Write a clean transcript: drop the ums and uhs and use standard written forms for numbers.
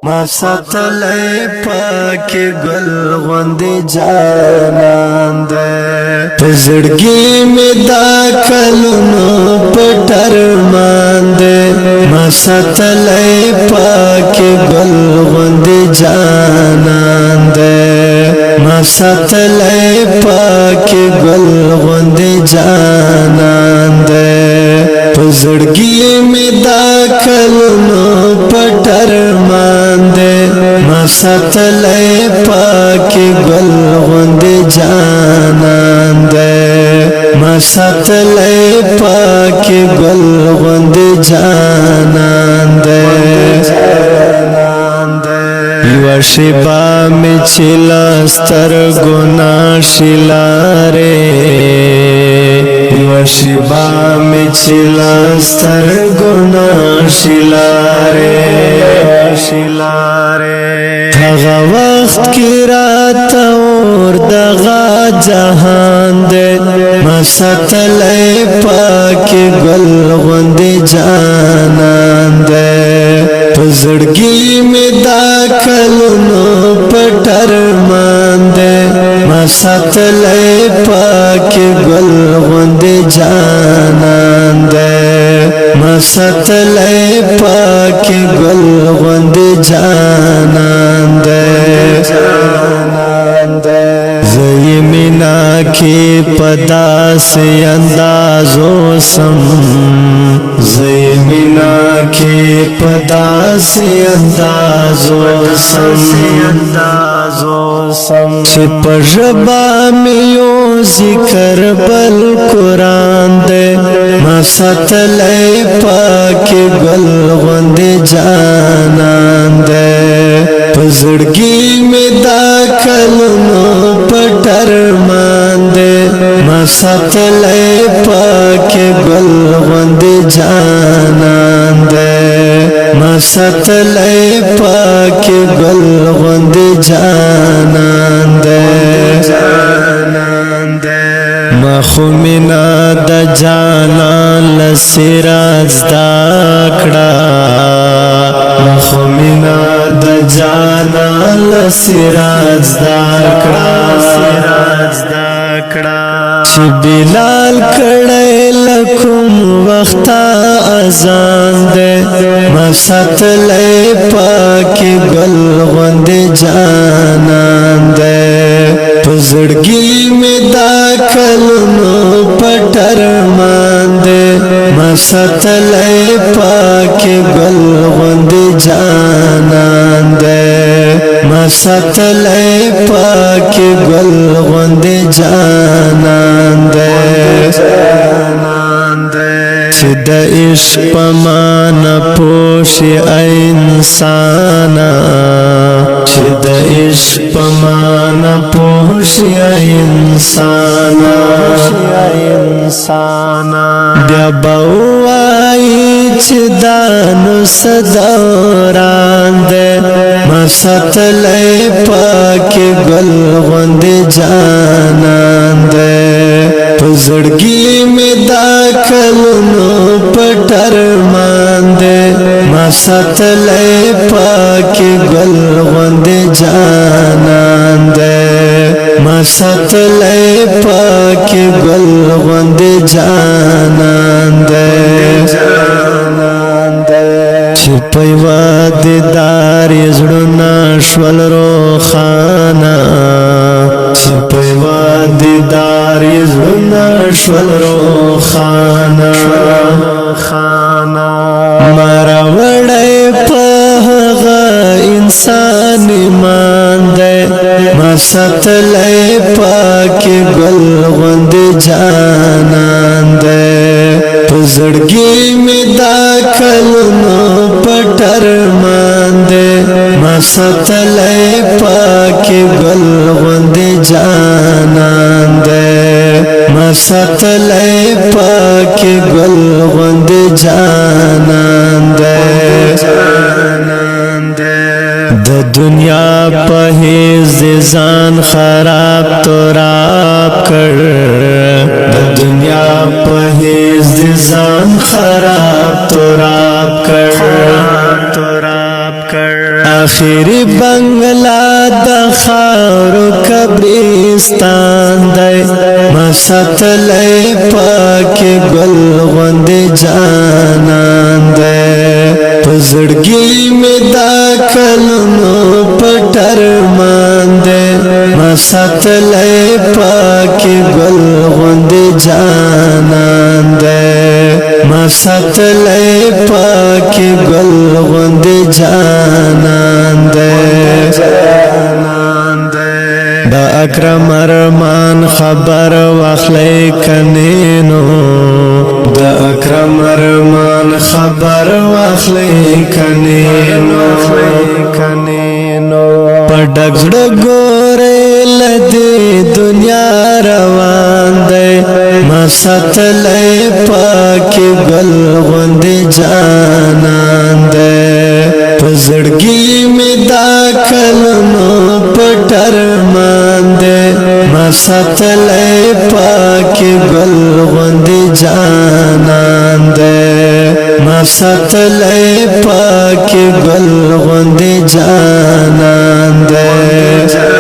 ما ساتلی پاکی گل غوندی جانان دے پزړګي می دا کلونو پټر مان دے ما ساتلی پاکی گل غوندی جانان دے ما ساتلی پاکی گل غوندی جانان دے پزړګي می دا کلونو پټر مان دے ما ساتلی پاکی گل غوندی جانان دے ما ساتلی پاکی گل غوندی جانان دے یو شیبا می چلا سترګو ناشلاره یو شیبا می چلا سترګو ناشلاره هغه وخت کې رات اور دغه جهان دې ما ساتلی پاکی گل غوندی جانان دې پزړګي می دا کلونو پټر مان دے ما ساتلی پاکی گل غوندی جانان دے ما ساتلی پاکی گل غوندی جانان دے زی مینا کی پدا سے اندازو سم زی مینا کی پدا سے اندازو سم چه پژبا میو ذکر بل قرآن دے ما ساتلی پاکی گل غوندی جانان دے پزړګي می دا کلونو پټر مان دے ما ساتلی پاکی گل غوندی جانان دے ما ساتلی پاکی گل غوندی جانان دے ما خومینا دا جانان لسراز داکڑا ما خومینا دا جانان لسراز داکڑا چی بلال کڑے لکم وقتا ازان دے ما ساتلی پاکی گل غوندی جانان دے پزړګي می دا کلونو پټر مان دے ما ساتلی پاکی گل غوندی جانان دے ما ساتلی پاکی گل غوندی جانان دے چه د عشق پمانا پوشی انسانا چه د عشق پمانا پوشی انسانا بیا باوائی چه دانو صدوران دے ما ساتلی پاکی گل غوندی جانان دے پزړګي می دا کلونو پټر مان دے ما ساتلی پاکی گل غوندی جانان دے ما ساتلی پاکی گل غوندی جانان دے چی پیوا دیدار زړونه شول روخانه چی پیوا دیدار زړونه شول روخانه مارا وړی په هغه انسان ایمان دی ما ساتلی پاکی گل غوندی جانان دی پزړګي می دا کلونو پټر مان دے ما ساتلی پاکی گل غوندی جانان دے ما ساتلی پاکی گل غوندی جانان دے د دنیا په هیڅ ځان خراب تراب کړ د دنیا په هیڅ ځان خراب تراب کړ آخری بنگلا د خاورو قبرستان دی ما ساتلی پاکی گل غوند جانان دی پزړګي می دا کلونو پټر مان دی ما ساتلی پاکی گل غوند جانان دی ما ساتلی پاکی گل غوند جانان دی دا اکرم ارمان خبر واخلی کنینو دا اکرم ارمان خبر واخلی کنینو پډک زړه ګورې لدی دنیا روان دی ما ساتلی پاکی گل غوند جانان دی پزړګي می دا کلمو پټر مان دی ما ساتلی پاکی گل غوند جانان دی ما ساتلی پاکی گل غوند جانان دی